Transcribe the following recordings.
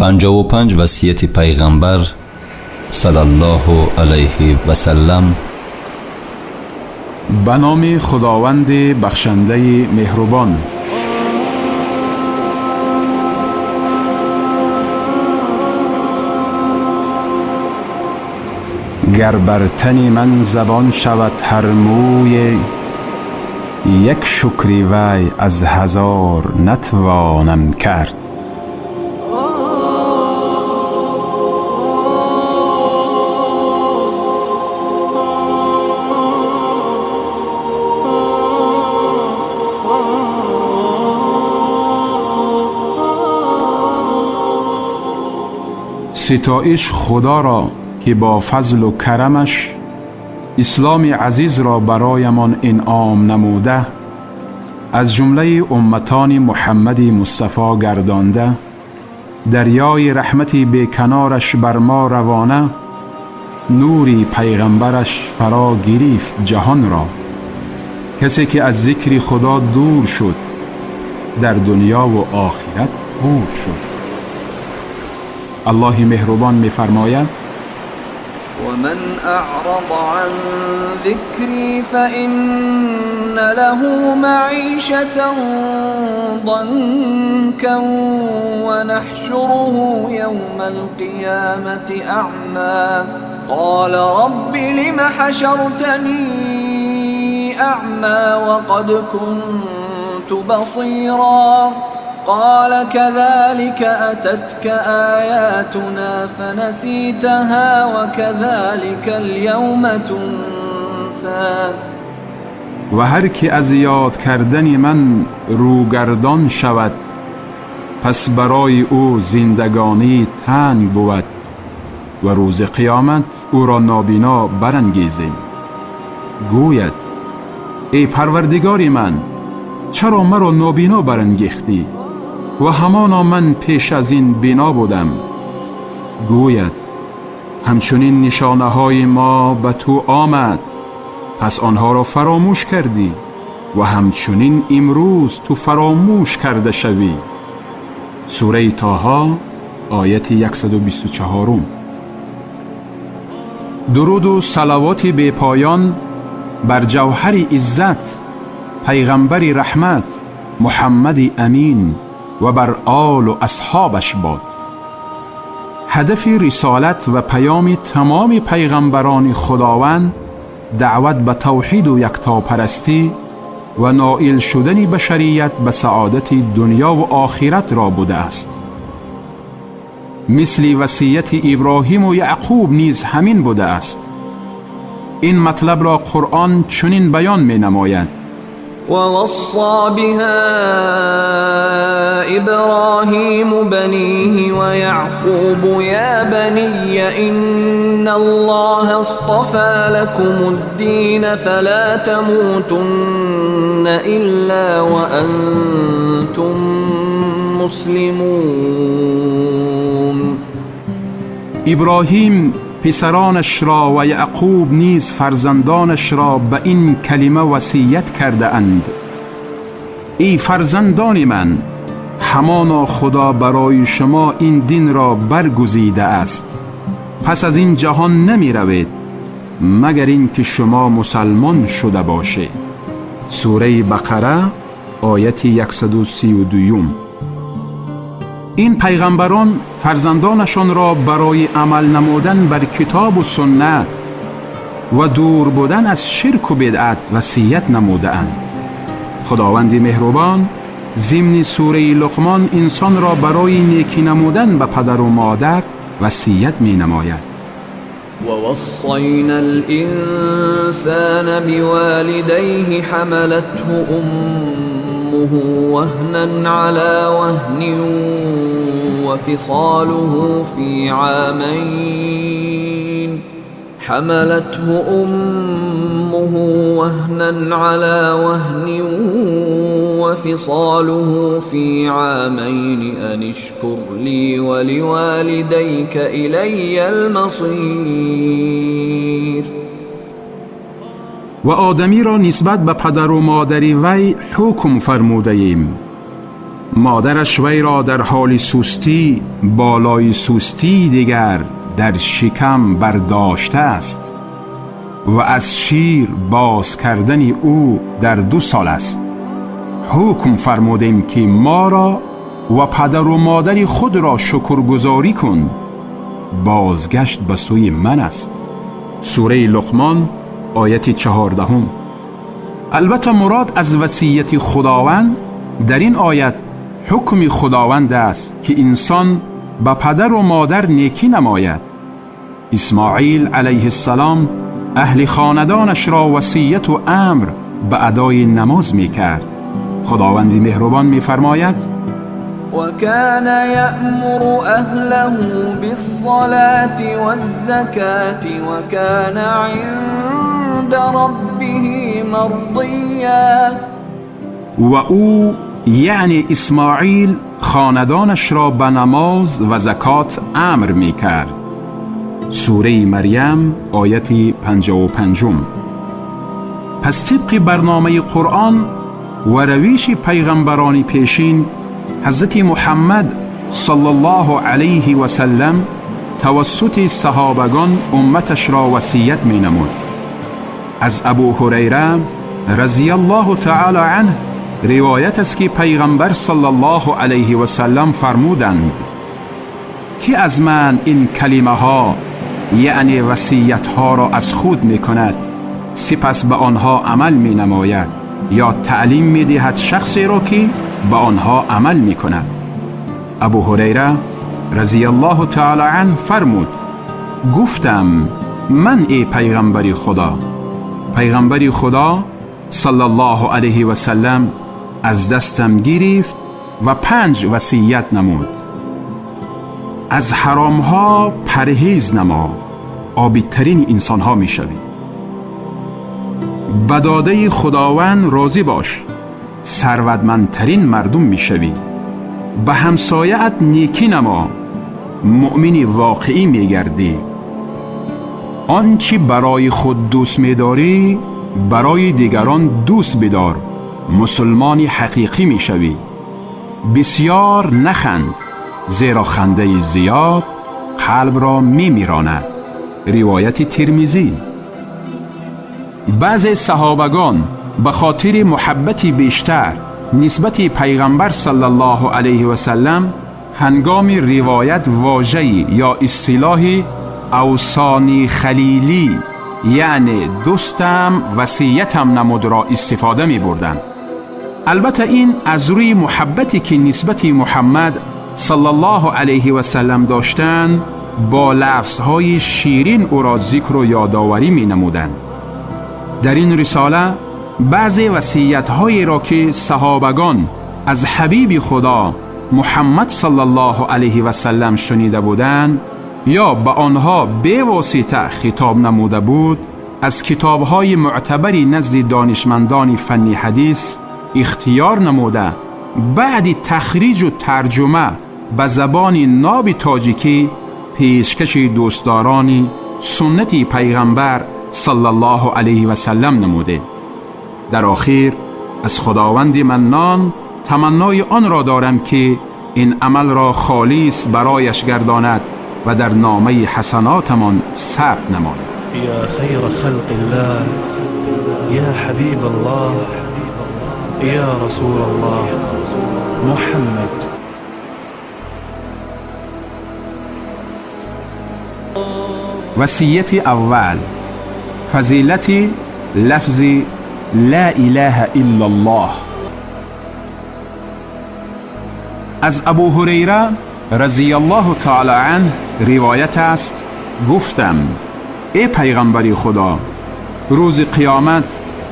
55 وصیت پیغمبر صلی الله علیه و سلم. به نام خداوند بخشنده مهربان. گر بر تن من زبان شود هر موی، یک شکری وی از هزار نتوانم کرد. ستایش خدا را که با فضل و کرمش اسلام عزیز را برایمان انعام نموده، از جمله امتان محمد مصطفی گردانده، دریای رحمت بیکنارش بر ما روانه، نوری پیغمبرش فرا گرفت جهان را. کسی که از ذکر خدا دور شد، در دنیا و آخرت بور شد. الله مهربان می‌فرماید: ومن أعرض عن ذكري فإن له معيشة ضنكا ونحشره يوم القيامة أعمى قال رب لم حشرتني أعمى وقد كنت بصيرا قال كذلك أتتك آياتنا فنسيتها وكذلك اليوم تنسى. و هر که از یاد کردن من روگردان شود، پس برای او زندگانی تنگ بود و روز قیامت او را نابینا برانگیزیم. گوید: ای پروردگار من، چرا مرا نابینا برانگیختی و همانا من پیش از این بینا بودم؟ گوید: همچنین نشانه های ما به تو آمد، پس آنها را فراموش کردی و همچنین امروز تو فراموش کرده شوی. سوره طه آیت 124. درود و صلوات بی پایان بر جوهر عزت پیغمبر رحمت محمد امین و بر آل و اصحابش باد. هدف رسالت و پیام تمام پیغمبران خداوند دعوت به توحید و یکتاپرستی و نائل شدن بشریت به سعادت دنیا و آخرت را بوده است. مثل وصیت ابراهیم و یعقوب نیز همین بوده است. این مطلب را قرآن چنین بیان می نماید: ووصى بها إبراهيم بنيه ويعقوب يا بني إن الله اصطفى لكم الدين فلا تموتن إلا وأنتم مسلمون. ابراهیم پسرانش را و یعقوب نیز فرزندانش را به این کلمه وصیت کرده اند: ای فرزندان من، همانا خدا برای شما این دین را برگزیده است، پس از این جهان نمی روید مگر این که شما مسلمان شده باشید. سوره بقره آیت 132. این پیغمبران فرزندانشان را برای عمل نمودن بر کتاب و سنت و دور بودن از شرک و بدعت وصیت نموده اند. خداوند مهربان ضمن سوره لقمان انسان را برای نیکی نمودن به پدر و مادر وصیت می نماید: ووصينا الإنسان بوالديه حملته أمه وهنا على وهن وفصاله في عامين أن اشكر لي ولوالديك إلي المصير. و آدمی را نسبت به پدر و مادری وی حکم فرموده ایم: مادرش وی را در حال سستی بالای سستی دیگر در شکم برداشته است و از شیر باز کردن او در 2 سال است. حکم فرمودیم که ما را و پدر و مادر خود را شکرگزاری کن، بازگشت به سوی من است. سوره لقمان آیت 14. البته مراد از وصیت خداوند در این آیت حکم خداوند است که انسان به پدر و مادر نیکی نماید. اسماعیل علیه السلام اهل خاندانش را وصیت و امر به ادای نماز می کرد. خداوند مهربان می فرماید: وكان يأمر أهله بالصلاة والزكاة وكان عند ربه مرضيا. و او یعنی اسماعیل خاندانش را به نماز و زکات امر می کرد. سوره مریم آیت 55. پس طبق برنامه قرآن و رویش پیغمبران پیشین، حضرت محمد صلی الله علیه و سلم توسط صحابگان امتش را وصیت می نمود. از ابو هریره رضی الله تعالی عنه روایت است که پیغمبر صلی الله علیه و سلم فرمودند که از من این کلمه ها یعنی وصیت ها را از خود می کند، سپس به آنها عمل می نماید یا تعلیم می دهد شخصی را که به آنها عمل می کند. ابو هریره رضی الله تعالی عنه فرمود: گفتم من ای پیغمبر خدا. پیغمبر خدا صلی الله علیه و سلم از دستم گرفت و 5 وصیت نمود. از حرام ها پرهیز نما، عابدترین انسان ها می شوی. به داده خداوند راضی باش، ثروتمندترین مردم می شوی. به همسایه‌ات نیکی نما، مؤمن واقعی می گردی. آنچه برای خود دوست می داری برای دیگران دوست بدار، مسلمان حقیقی می شوی. بسیار نخند، زیرا خنده زیاد قلب را می میراند. روایت ترمذی. بعضی صحابگان به خاطر محبت بیشتر نسبت پیغمبر صلی الله علیه و سلم هنگام روایت واژه یا اصطلاح اوصانی خلیلی یعنی دوستم وصیتم نمود را استفاده می بردند. البته این از روی محبتی که نسبت محمد صلی الله علیه و سلم داشتند با لفظهای شیرین او را ذکر و یادآوری می نمودند. در این رساله بعضی وصیت‌هایی را که صحابگان از حبیب خدا محمد صلی الله علیه و سلم شنیده بودند یا به آنها به واسطه خطاب نموده بود، از کتاب‌های معتبری نزد دانشمندان فنی حدیث اختیار نموده بعد تخریج و ترجمه به زبان ناب تاجیکی پیشکش دوستداران سنت پیغمبر صلی الله علیه و سلم نموده. در آخر از خداوند منان تمنای آن را دارم که این عمل را خالص برایش گرداند و در نامه حسناتمان ثبت نماید. یا خیر خلق الله، یا حبیب الله، یا رسول الله محمد. وصیت اول: فضیلت لفظ لا اله الا الله. از ابو هریره رضی الله تعالی عنه روایت است گفتم ای پیغمبر خدا، روز قیامت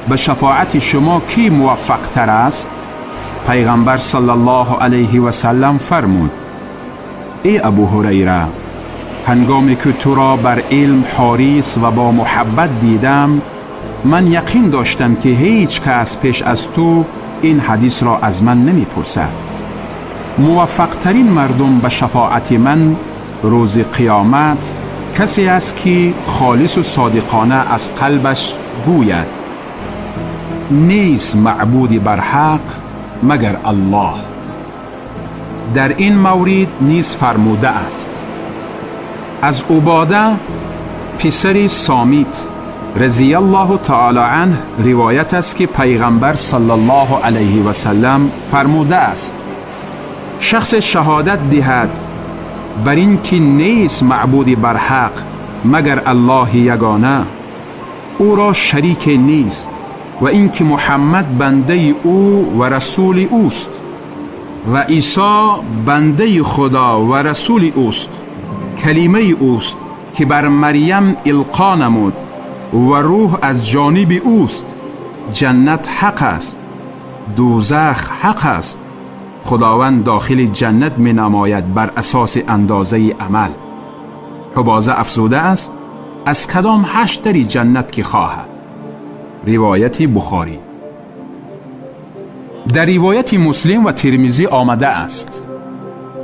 به شفاعت شما کی موفق تر است؟ پیغمبر صلی الله علیه و سلم فرمود ای ابو هریره، هنگامی که تو را بر علم حریص و با محبت دیدم، من یقین داشتم که هیچ کس پیش از تو این حدیث را از من نمی پرسد. موفق ترین مردم به شفاعت من روز قیامت کسی است که خالص و صادقانه از قلبش گوید نیست معبود بر حق مگر الله در این مورد نیز فرموده است. از عباده پسر صامت رضی الله تعالی عنه روایت است که پیغمبر صلی الله علیه و سلم فرموده است: شخص شهادت دهد بر این که نیست معبود بر حق مگر الله یگانه، او را شریک نیست، و این که محمد بنده او و رسول اوست و عیسی بنده خدا و رسول اوست، کلمه اوست که بر مریم القا نمود و روح از جانب اوست، جنت حق است، دوزخ حق است، خداوند داخل جنت می نماید بر اساس اندازه عمل. حبازه افزوده است: از کدام 8 در جنت که خواهد. روایت بخاری. در روایت مسلم و ترمذی آمده است: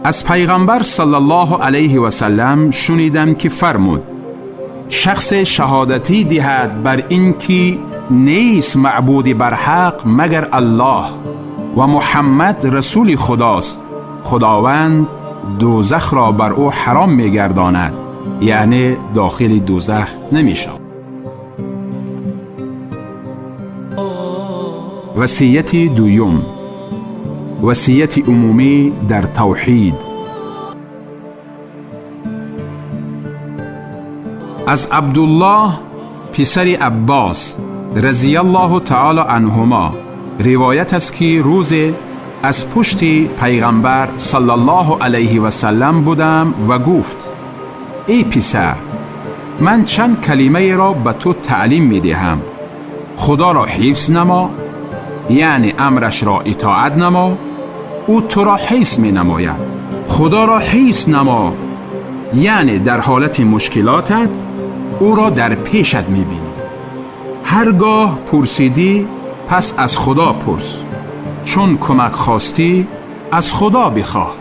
از پیغمبر صلی الله علیه و سلم شنیدم که فرمود: شخص شهادتی دهد بر این که نیست معبود بر حق مگر الله و محمد رسول خداست، خداوند دوزخ را بر او حرام می‌گرداند، یعنی داخل دوزخ نمی‌شود. وصیت دوم، وصیت عمومی در توحید. از عبدالله پسر عباس رضی الله تعالی عنهما روایت است که روز از پشت پیغمبر صلی الله علیه و سلم بودم و گفت: ای پسر، من چند کلمه را به تو تعلیم می دهم. خدا را حفظ نما، یعنی امرش را اطاعت نما، او تو را حفظ می نماید. خدا را حفظ نما، یعنی در حالت مشکلاتت او را در پیشت می بینی. هرگاه پرسیدی پس از خدا پرس، چون کمک خواستی از خدا بخواه.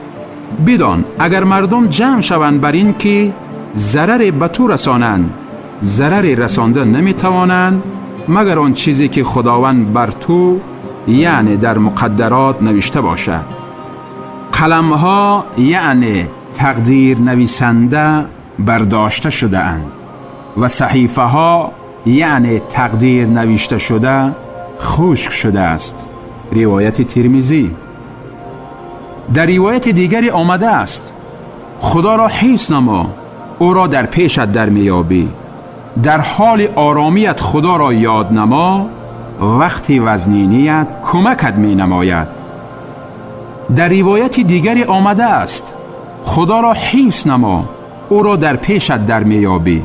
بدان اگر مردم جمع شوند بر این که ضرر به تو رسانند، ضرر رسانده نمی توانند مگر آن چیزی که خداوند بر تو یعنی در مقدرات نوشته باشد. قلمها یعنی تقدیر نویسنده برداشته شده اند و صحیفه ها یعنی تقدیر نوشته شده خشک شده است. روایت ترمذی. در روایت دیگری آمده است: خدا را حفظ نما، او را در پیشت در میابی. در حال آرامیت خدا را یاد نما، وقتی وزنینیت کمکت می نماید. در روایت دیگری آمده است: خدا را حفظ نما، او را در پیشت در میابی.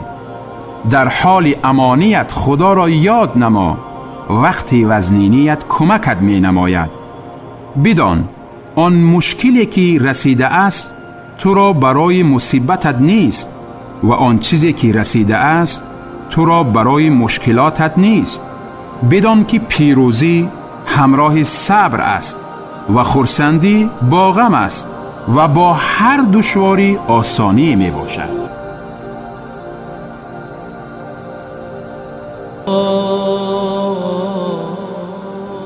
در حال امانیت خدا را یاد نما، وقتی وزنینیت کمکت می نماید. بدان آن مشکلی که رسیده است تو را برای مصیبتت نیست و آن چیزی که رسیده است تو را برای مشکلاتت نیست. بدان که پیروزی همراه صبر است و خرسندی با غم است و با هر دشواری آسانی می باشد.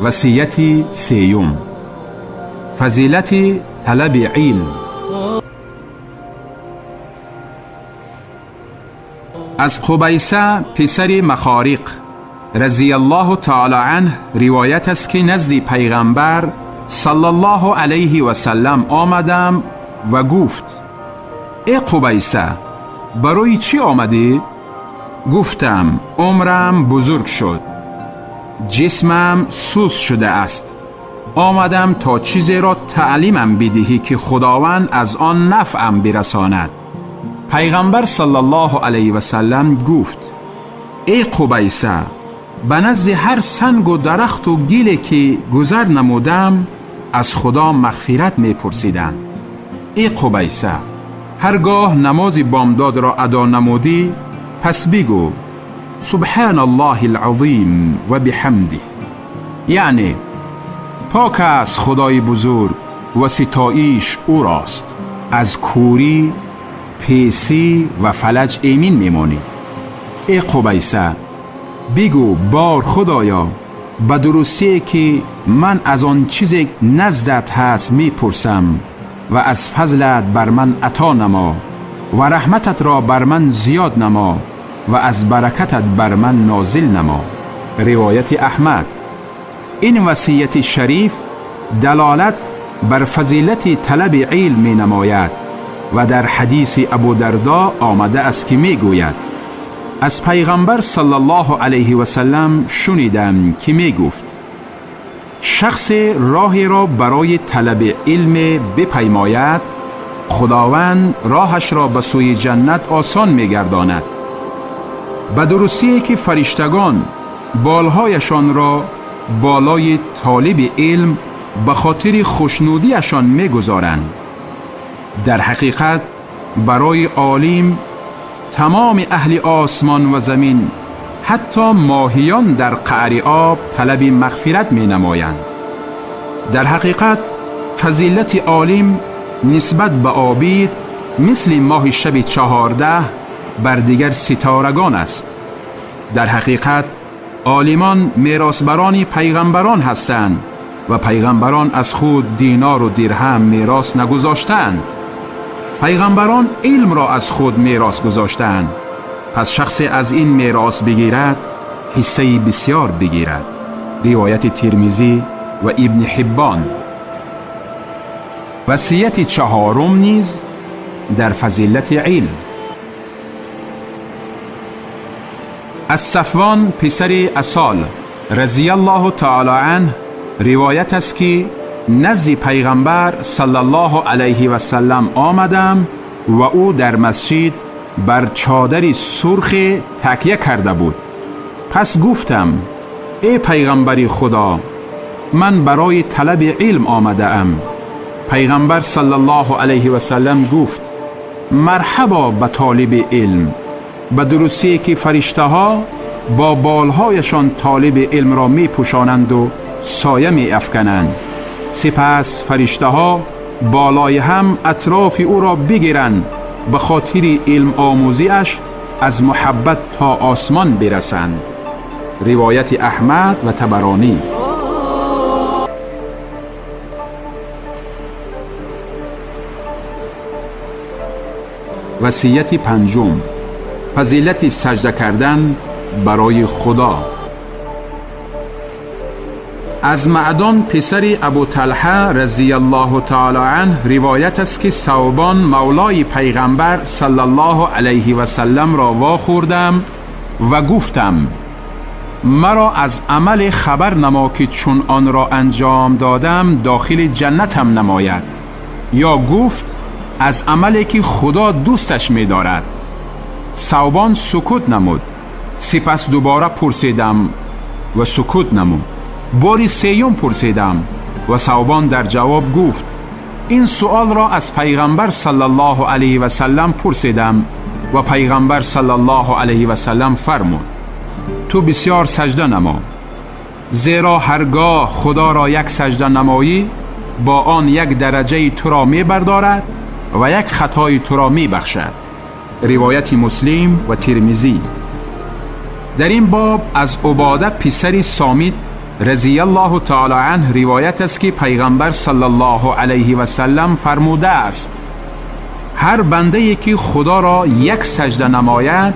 وصیت سیوم، فضیلت طلب علم. از قبیسه پسر مخارق رضی الله تعالی عنه روایت است که نزد پیغمبر صلی الله علیه و سلم آمدم و گفت: ای قبیسه، برای چی آمدی؟ گفتم: عمرم بزرگ شد، جسمم سست شده است، آمدم تا چیزی را تعلیمم بدهی که خداوند از آن نفعم برساند. پیغمبر صلی الله علیه و سلم گفت: ای قبیسه، به نزد هر سنگ و درخت و گلی که گذر نمودم از خدا مغفرت می پرسیدند. ای قبیسه، هرگاه نماز بامداد را ادا نمودی پس بگو: سبحان الله العظیم و بحمده، یعنی پاک است خدای بزرگ و ستایش او راست. از کوری، پیسی و فلج ایمن میمانی. ای قبیسه، بگو: بار خدایا، به درستی که من از آن چیزی نزدت هست میپرسم و از فضلت بر من عطا نما و رحمتت را بر من زیاد نما و از برکتت بر من نازل نما. روایت احمد. این وصیت شریف دلالت بر فضیلت طلب علم می نماید و در حدیث ابودردا آمده است که می گوید از پیغمبر صلی الله علیه و سلم شنیدم که می گفت شخص راهی را برای طلب علم بپیماید خداوند راهش را به سوی جنت آسان می گرداند. به درستی که فرشتگان بالهایشان را بالای طالب علم به خاطر خوشنودیشان می گذارند. در حقیقت برای عالم تمام اهل آسمان و زمین حتی ماهیان در قعر آب طلب مغفرت می نمایند. در حقیقت فضیلت عالم نسبت به عابد مثل ماه شب 14 بر دیگر ستارگان است. در حقیقت عالمان میراثبران پیغمبران هستند و پیغمبران از خود دینار و درهم میراث نگذاشتند. پیغمبران علم را از خود میراث گذاشتند. پس شخص از این میراث بگیرد حصه بسیار بگیرد. روایت ترمذی و ابن حبان. وصیت چهارم نیز در فضیلت علم. از صفوان پسر اسال رضی الله تعالی عنه روایت است که نزد پیغمبر صلی الله علیه و سلم آمدم و او در مسجد بر چادری سرخ تکیه کرده بود. پس گفتم ای پیغمبر خدا من برای طلب علم آمده ام. پیغمبر صلی الله علیه و سلم گفت مرحبا به طالب علم. به درستی که فرشته ها با بالهایشان طالب علم را می پوشانند و سایه می افکنند. سپس فرشته ها بالای هم اطراف او را بگیرند به خاطر علم آموزیش از محبت تا آسمان برسند. روایت احمد و طبرانی. وصیت پنجم. فضیلت سجده کردن برای خدا. از معدان پسر ابو طلحه رضی الله تعالی عنه روایت است که ثوبان مولای پیغمبر صلی الله علیه و سلم را واخوردم و گفتم مرا از عمل خبر نما که چون آن را انجام دادم داخل جنتم نماید. یا گفت از عملی که خدا دوستش می دارد. ثوبان سکوت نمود. سپس دوباره پرسیدم و سکوت نمود. باری سیوم پرسیدم و ثوبان در جواب گفت این سؤال را از پیغمبر صلی الله علیه و سلم پرسیدم و پیغمبر صلی الله علیه و سلم فرمود تو بسیار سجده نما، زیرا هرگاه خدا را یک سجده نمایی با آن یک درجه تو را می بردارد و یک خطای تو را می بخشد. روایت مسلم و ترمذی. در این باب از عباده پسر صامت رضی الله تعالی عنه روایت است که پیغمبر صلی الله علیه و سلم فرموده است هر بنده که خدا را یک سجده نماید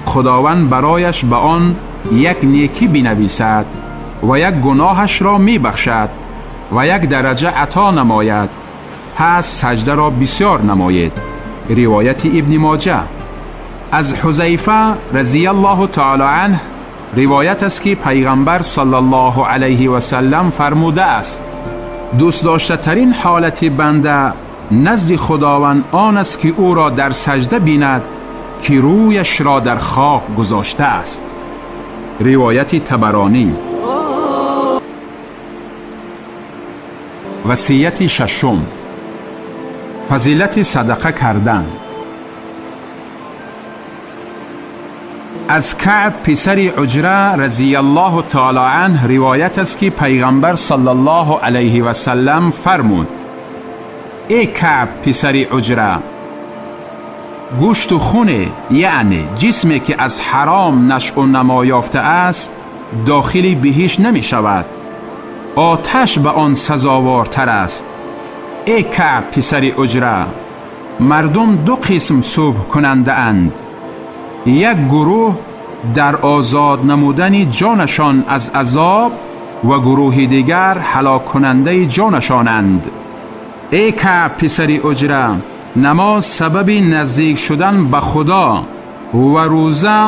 خداوند برایش به آن یک نیکی بنویسد و یک گناهش را می بخشد و یک درجه عطا نماید. پس سجده را بسیار نمایید. روایت ابن ماجه. از حذیفه رضی الله تعالی عنه روایت است که پیغمبر صلی الله علیه و سلم فرموده است دوست داشته ترین حالت بنده نزد خداوند آن است که او را در سجده بیند که رویش را در خاک گذاشته است. روایت طبرانی. وصیت ششم. فضیلت صدقه کردن. از کعب پسر عجره رضی الله تعالی عنه روایت است که پیغمبر صلی الله علیه و سلم فرمود ای کعب پسر عجره گوشت و خون یعنی جسمی که از حرام نشأ و نما یافته است داخل بهشت نمی شود. آتش به آن سزاوارتر است. ای کعب پسر اجره، مردم دو قسم صبح کننده اند. یک گروه در آزاد نمودن جانشان از عذاب و گروه دیگر هلاک کننده جانشانند. ای کعب پسر اجره، نماز سبب نزدیک شدن به خدا و روزه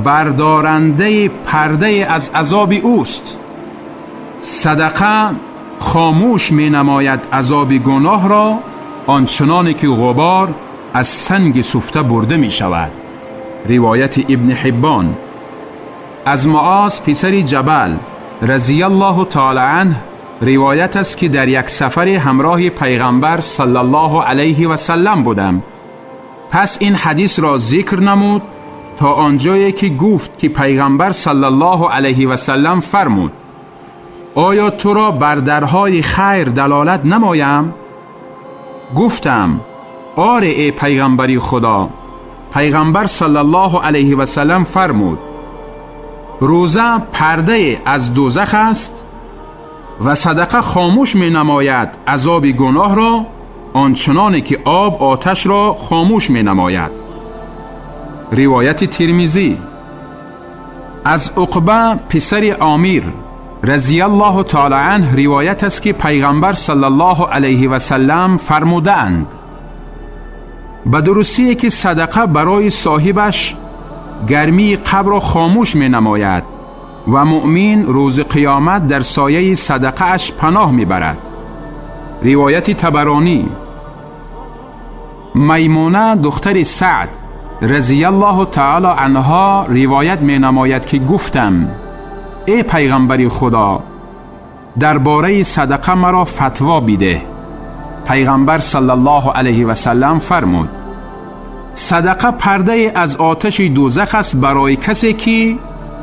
بردارنده پرده از عذاب اوست. صدقه خاموش می نماید عذاب گناه را، آنچنانی که غبار از سنگ سفته برده می شود. روایت ابن حبان. از معاذ پسر جبل رضی الله تعالی عنه روایت است که در یک سفر همراه پیغمبر صلی الله علیه و سلم بودم. پس این حدیث را ذکر نمود تا آنجایی که گفت که پیغمبر صلی الله علیه و سلم فرمود: آیا تو را بر درهای خیر دلالت نمایم؟ گفتم: آره ای پیغمبری خدا. پیغمبر صلی الله علیه و سلم فرمود: روزه پرده از دوزخ است و صدقه خاموش می نماید عذاب گناه را، آنچنانی که آب آتش را خاموش می نماید. روایت ترمذی. از عقبه پسر عامر رضی الله تعالی عنه روایت است که پیغمبر صلی الله علیه و سلم فرمودند: به درستی که صدقه برای صاحبش گرمی قبر را خاموش می نماید و مؤمن روز قیامت در سایه صدقه اش پناه می برد. روایت طبرانی. میمونه دختر سعد رضی الله تعالی عنها روایت می نماید که گفتم: ای پیغمبری خدا، درباره صدقه مرا فتوا بده. پیغمبر صلی الله علیه و سلم فرمود: صدقه پرده از آتش دوزخ است برای کسی که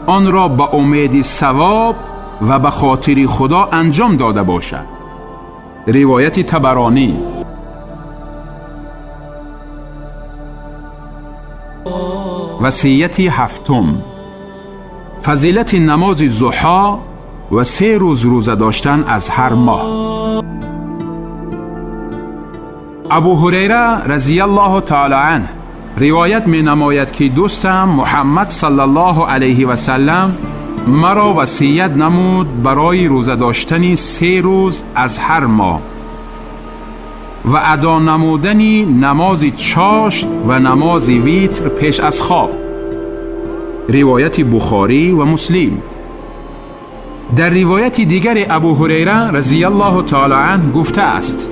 آن را به امید ثواب و به خاطر خدا انجام داده باشد. روایت طبرانی. وصیت هفتم: فضیلت نماز ضحی و 3 روز روزه داشتن از هر ماه. ابو هریره رضی الله تعالی عنه روایت می نماید که دوستم محمد صلی الله علیه و سلم مرا وصیت نمود برای روزه داشتن 3 روز از هر ماه و ادا نمودن نماز چاشت و نماز ویتر پیش از خواب. روایت بخاری و مسلم. در روایت دیگر ابو هریره رضی الله تعالی عنه گفته است: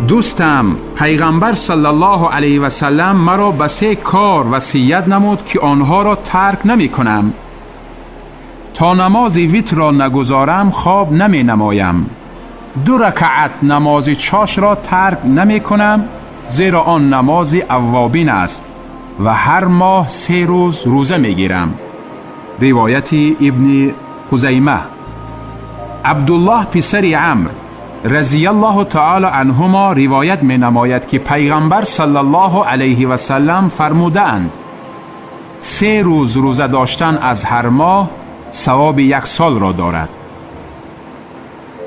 دوستم پیغمبر صلی الله علیه و سلم مرا به 3 کار وصیت نمود که آنها را ترک نمی کنم. تا نماز ویتر را نگذارم خواب نمی نمایم. 2 رکعت نماز چاش را ترک نمی کنم، زیرا آن نماز اوابین است و هر ماه 3 روز روزه می گیرم. روایت ابن خزیمه. عبدالله پسر عمرو رضی الله تعالی عنهما روایت می نماید که پیغمبر صلی الله علیه و سلم فرمودند: 3 روز روزه داشتن از هر ماه ثواب 1 سال را دارد.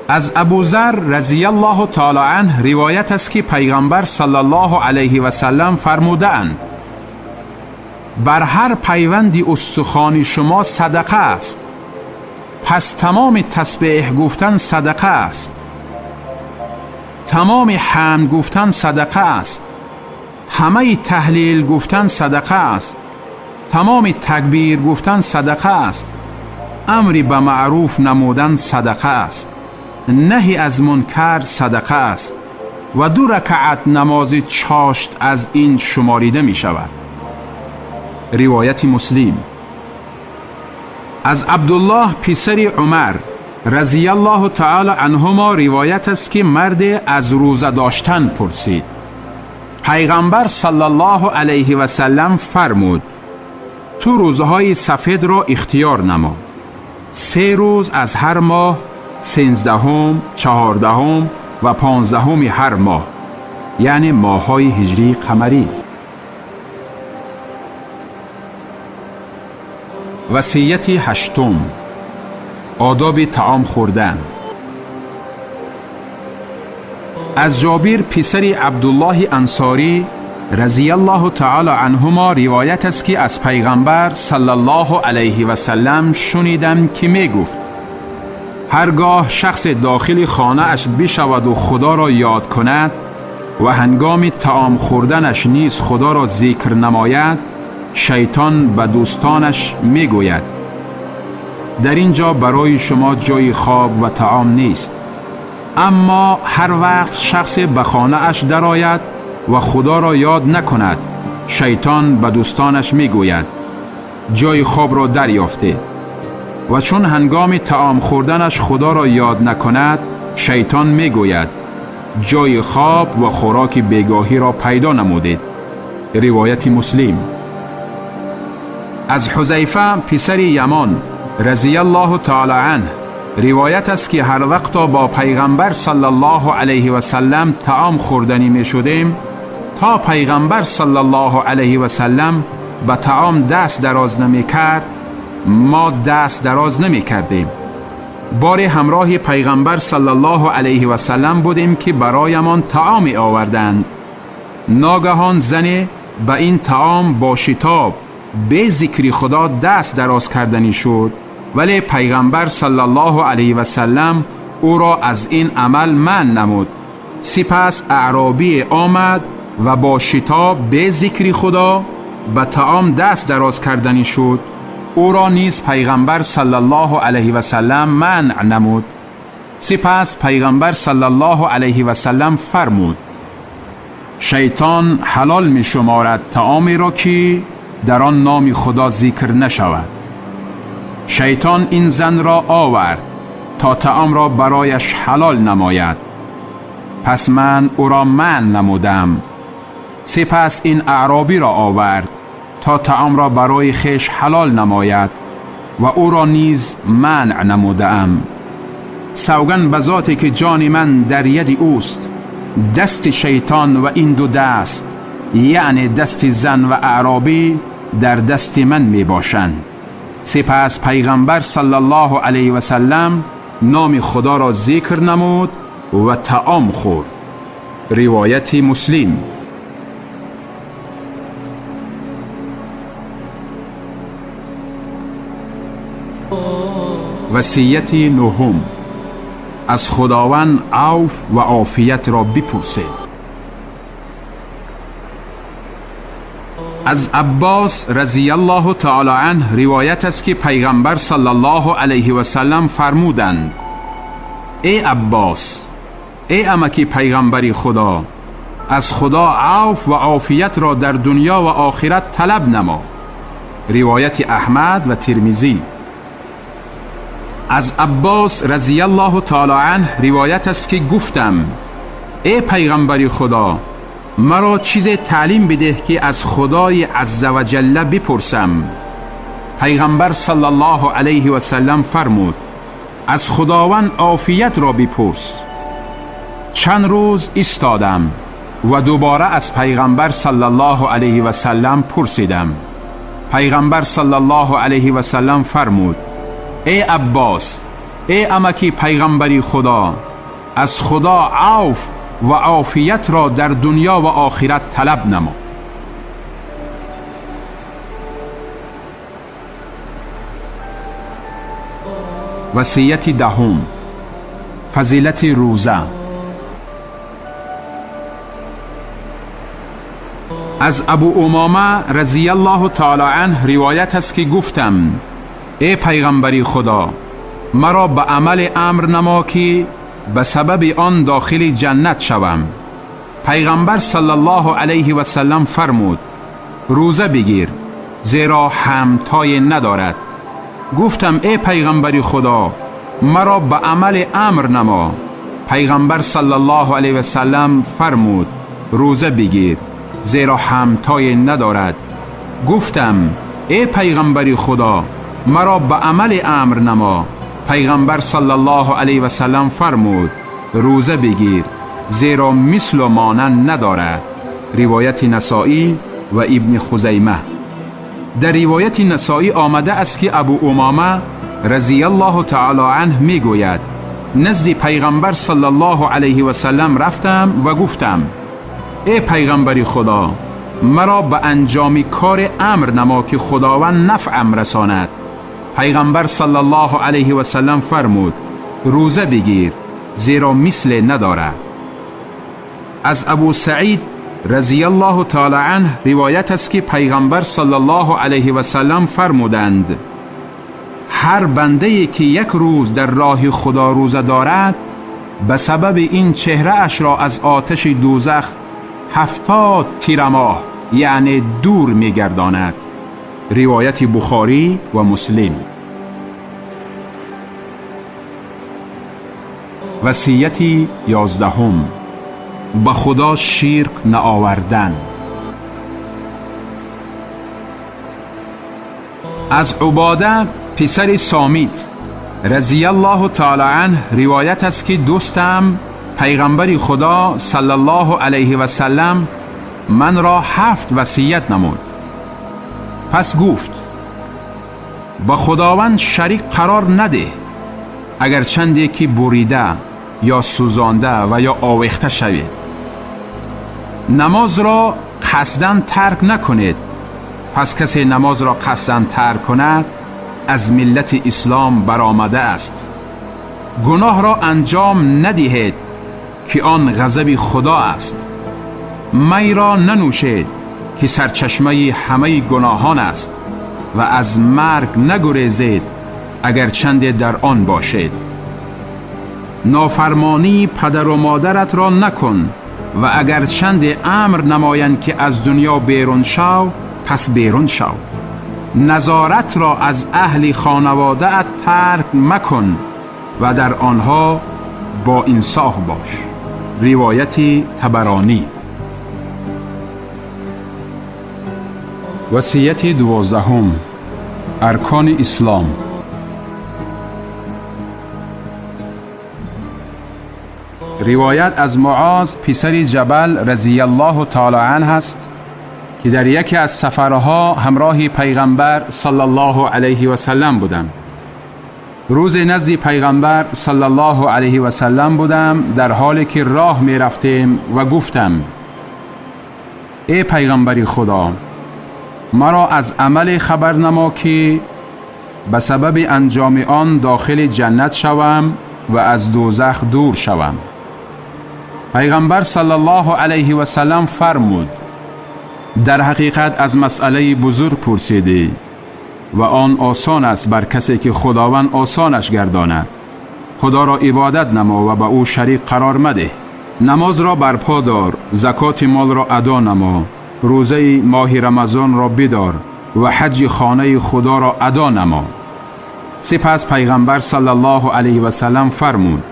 از ابوذر رضی الله تعالی عنه روایت است که پیغمبر صلی الله علیه و سلم فرمودند: بر هر پیوند استخوان شما صدقه است، پس تمام تسبیح گفتن صدقه است، تمام حمد گفتن صدقه است، همه تهلیل گفتن صدقه است، تمام تکبیر گفتن صدقه است، امر به معروف نمودن صدقه است، نهی از منکر صدقه است و 2 رکعت نماز چاشت از این شماریده می شود. روایت مسلم. از عبدالله پسر عمر رضی الله تعالی عنهما روایت است که مرد از روزه داشتن پرسید. پیغمبر صلی الله علیه و سلم فرمود: تو روزهای سفید را اختیار نما. 3 روز از هر ماه، 13، 14 و 15 هر ماه، یعنی ماه‌های هجری قمری. وصیت هشتم: آداب طعام خوردن. از جابر پسر عبدالله انصاری رضی الله تعالی عنهما روایت است که از پیغمبر صلی الله علیه و سلم شنیدم که می گفت هرگاه شخص داخل خانه اش بشود و خدا را یاد کند و هنگام طعام خوردنش نیز خدا را ذکر نماید، شیطان به دوستانش می گوید در اینجا برای شما جای خواب و طعام نیست. اما هر وقت شخص به خانه اش درآید و خدا را یاد نکند، شیطان به دوستانش می گوید جای خواب را دریافته. و چون هنگام طعام خوردنش خدا را یاد نکند، شیطان می گوید جای خواب و خوراک بیگاهی را پیدا نمودید. روایت مسلم. از حذیفه پسر یمان رضی الله تعالی عنه روایت است که هر وقت با پیغمبر صلی الله علیه و سلم طعام خوردنی می شدیم تا پیغمبر صلی الله علیه و سلم به طعام دست دراز نمی کرد، ما دست دراز نمی کردیم. بار همراه پیغمبر صلی الله علیه و سلم بودیم که برایمان طعام آوردند. ناگهان زنی به این طعام با شتاب به ذکر خدا دست دراز کردنی شد، ولی پیغمبر صلی الله علیه و سلم او را از این عمل منع نمود. سپس اعرابی آمد و با شتاب به ذکر خدا به طعام دست دراز کردنی شد، او را نیز پیغمبر صلی الله علیه و سلم منع نمود. سپس پیغمبر صلی الله علیه و سلم فرمود شیطان حلال می شمارد طعامی را که در آن نام خدا ذکر نشود. شیطان این زن را آورد تا طعام را برایش حلال نماید، پس من او را منع نمودم. سپس این اعرابی را آورد تا طعام را برای خویش حلال نماید و او را نیز منع نمودم. سوگند به ذاتی که جان من در ید اوست، دست شیطان و این دو دست، یعنی دست زن و اعرابی، در دست من می باشند. سپس پیغمبر صلی الله علیه و سلم نام خدا را ذکر نمود و طعام خورد. روایت مسلم. وصیت نهم: از خداوند عفو و عافیت را بپرسید. از عباس رضی الله تعالی عنه روایت است که پیغمبر صلی الله علیه و سلم فرمودند ای عباس، ای امکی پیغمبری خدا، از خدا عفو و عافیت را در دنیا و آخرت طلب نما. روایت احمد و ترمذی. از عباس رضی الله تعالی عنه روایت است که گفتم ای پیغمبری خدا، مرا چیز تعلیم بده که از خدای عزوجل بپرسم. پیغمبر صلی الله علیه و سلم فرمود از خداوند عافیت را بپرس. چند روز ایستادم و دوباره از پیغمبر صلی الله علیه و سلم پرسیدم. پیغمبر صلی الله علیه و سلم فرمود ای عباس، ای امکی پیغمبری خدا، از خدا عفو و عافیت را در دنیا و آخرت طلب نما. وصیت دهم: فضیلت روزه. از ابو امامه رضی الله تعالی عنه روایت است که گفتم ای پیغمبری خدا، مرا به عمل امر نما که به سبب آن داخل جنت شوم. پیغمبر صلی الله علیه و سلم فرمود روزه بگیر زیرا همتای ندارد. گفتم ای پیغمبری خدا، مرا به عمل امر نما. پیغمبر صلی الله علیه و سلم فرمود روزه بگیر زیرا همتای ندارد. گفتم ای پیغمبری خدا، مرا به عمل امر نما. پیغمبر صلی الله علیه و سلم فرمود روزه بگیر زیرا مثل و مانند ندارد. روایت نسائی و ابن خزیمه. در روایت نسائی آمده است که ابو امامه رضی الله تعالی عنه می گوید نزد پیغمبر صلی الله علیه و سلم رفتم و گفتم ای پیغمبری خدا، مرا به انجام کار امر نما که خداوند نفعم رساند. پیغمبر صلی الله علیه و سلم فرمود روزه بگیر، زیرا مثل نداره. از ابو سعید رضی الله تعالی عنه روایت است که پیغمبر صلی الله علیه و سلم فرمودند هر بنده که یک روز در راه خدا روزه دارد، به سبب این چهره اش را از آتش دوزخ 70 تیرماه یعنی دور می‌گرداند. روایت بخاری و مسلم. وصیت 11: به خدا شرک نآوردن. از عباده پسر صامت رضی الله تعالی عنه روایت است که دوستم پیغمبر خدا صلی الله علیه و سلم من را 7 وصیت نمود. پس گفت با خداوند شریک قرار نده، اگر چندی که بریده یا سوزانده و یا آویخته شوید. نماز را قصداً ترک نکنید، پس کسی نماز را قصداً ترک کند از ملت اسلام برآمده است. گناه را انجام ندهید که آن غضب خدا است. می را ننوشید که سرچشمه همه گناهان است و از مرگ نگریزید اگر چند در آن باشید. نافرمانی پدر و مادرت را نکن و اگر چند امر نمایند که از دنیا بیرون شو، پس بیرون شو. نظارت را از اهل خانواده ات ترک مکن و در آنها با انصاف باش. روایت طبرانی. وصیت 12: ارکان اسلام. روایت از معاذ پسر جبل رضی الله تعالی عنه است که در یکی از سفرها همراه پیغمبر صلی الله علیه و سلم بودم. روز نزد پیغمبر صلی الله علیه و سلم بودم در حالی که راه می رفتیم و گفتم ای پیغمبری خدا، مرا از عمل خبر نما که به سبب انجام آن داخل جنت شوم و از دوزخ دور شوم. پیغمبر صلی الله علیه و سلم فرمود در حقیقت از مسئله بزرگ پرسیدی و آن آسان است بر کسی که خداوند آسانش گرداند. خدا را عبادت نما و به او شریک قرار مده. نماز را برپا دار، زکات مال را ادا نما، روزه ماه رمضان را بدار و حج خانه خدا را ادا نما. سپس پیغمبر صلی الله علیه و سلم فرمود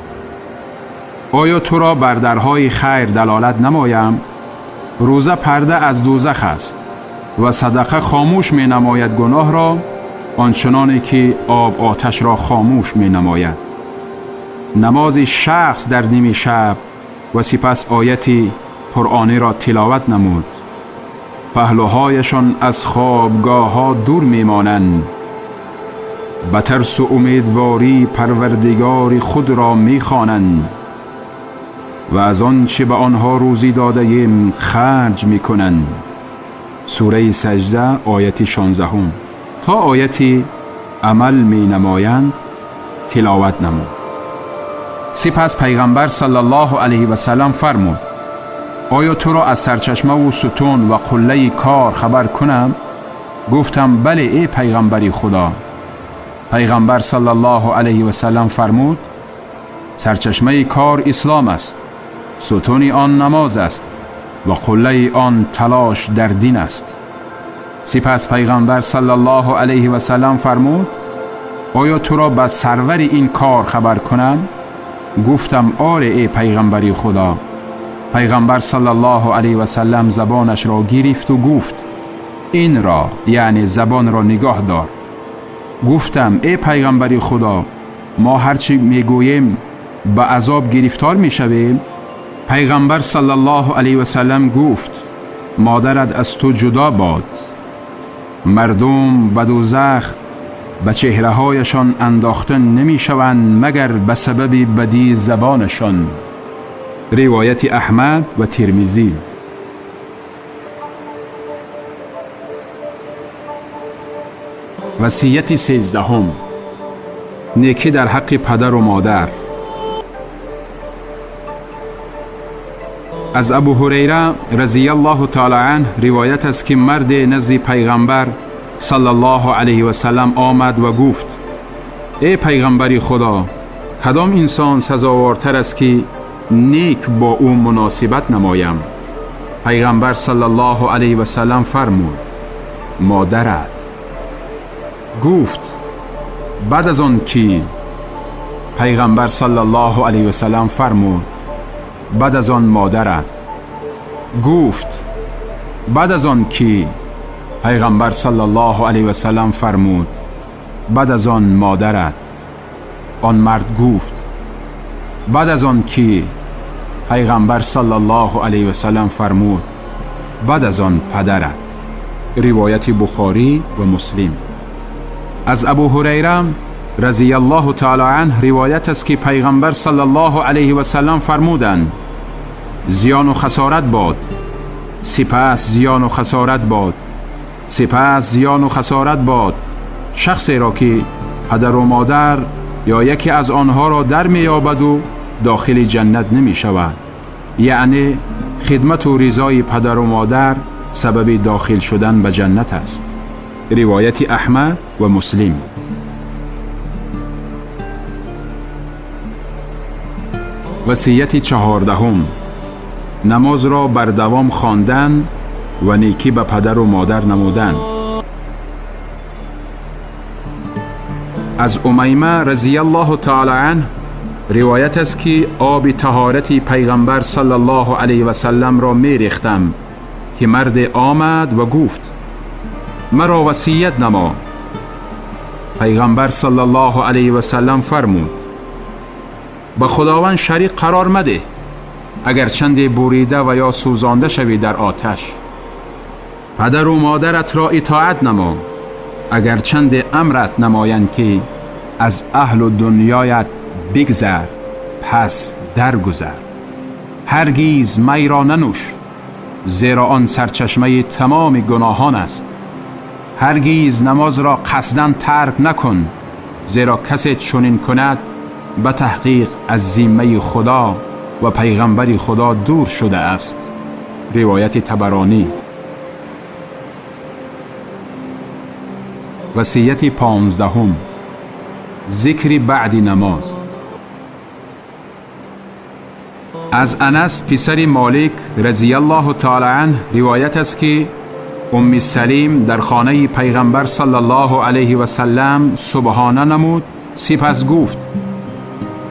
آیا تو را بر درهای خیر دلالت نمایم؟ روزه پرده از دوزخ است و صدقه خاموش می نماید گناه را آنچنانی که آب آتش را خاموش می نماید. نماز شخص در نیم شب و سپس آیت قرآنی را تلاوت نمود. پهلوهایشان از خوابگاه ها دور می مانند، به ترس و امیدواری پروردگار خود را می خوانند و از آن چه به آنها روزی داده ایم خرج می کنند. سوره سجده آیت 16 تا آیت عمل می نمایند تلاوت نمود. سپس پیغمبر صلی الله علیه و سلم فرمود آیا تو را از سرچشمه و ستون و قله کار خبر کنم؟ گفتم بله ای پیغمبری خدا. پیغمبر صلی الله علیه و سلم فرمود سرچشمه کار اسلام است، ستون آن نماز است و قله آن تلاش در دین است. سپس پیغمبر صلی الله علیه و سلم فرمود آیا تو را به سرور این کار خبر کنم؟ گفتم آره ای پیغمبری خدا. پیغمبر صلی الله علیه و سلم زبانش را گرفت و گفت این را یعنی زبان را نگاه دار. گفتم ای پیغمبری خدا، ما هرچی میگوییم به عذاب گرفتار میشویم؟ پیغمبر صلی الله علیه و سلم گفت مادرت از تو جدا باد. مردم به دوزخ به چهره‌هایشان انداخته نمی‌شوند مگر به سبب بدی زبانشان. روایت احمد و ترمذی. وصیت 13. نیکی در حق پدر و مادر. از ابو هریره رضی الله تعالی عنه روایت است که مرد نزد پیغمبر صلی الله علیه و سلم آمد و گفت: ای پیغمبر خدا، کدام انسان سزاوارتر است که نیک با او مناسبت نمایم؟ پیغمبر صلی الله علیه و سلم فرمود: مادرت. گفت: بعد از آن کی؟ پیغمبر صلی الله علیه و سلم فرمود: بعد از آن مادرت. گفت: بعد از آن کی؟ پیغمبر صلی الله علیه و سلم فرمود: بعد از آن مادرت. آن مرد گفت: بعد از آن کی؟ پیغمبر صلی الله علیه و سلم فرمود: بعد از آن پدرت. روایت بخاری و مسلم. از ابو هریره رضی الله تعالی عنه روایت است که پیغمبر صلی الله علیه و سلم فرمودند: زیان و خسارت باد، سپس زیان و خسارت باد، سپس زیان و خسارت باد شخصی را که پدر و مادر یا یکی از آنها را در می‌یابد و داخل جنت نمی شود. یعنی خدمت و رضای پدر و مادر سبب داخل شدن به جنت است. روایت احمد و مسلم. وصیت 14. نماز را بر دوام خواندن و نیکی به پدر و مادر نمودن. از امیمه رضی الله تعالی عنه روایت است که آب طهارت پیغمبر صلی الله علیه و سلم را می ریختم که مرد آمد و گفت: مرا وصیت نما. پیغمبر صلی الله علیه و سلم فرمود: به خداوند شریک قرار مده، اگر چند بریده و یا سوزانده شوی در آتش. پدر و مادرت را اطاعت نما، اگر چند امرت نمایند که از اهل و دنیایت بگذر پس درگذر. هرگیز می را ننوش، زیرا آن سرچشمه تمام گناهان است. هرگیز نماز را قصداً ترک نکن، زیرا کسی چنین کند به تحقیق از ذمه خدا و پیغمبر خدا دور شده است. روایت طبرانی. وصیت 15. ذکر بعد نماز. از انس پسر مالک رضی الله تعالی عنه روایت است که ام سلیم در خانه پیغمبر صلی الله علیه و سلم سبحانه نمود، سپس گفت: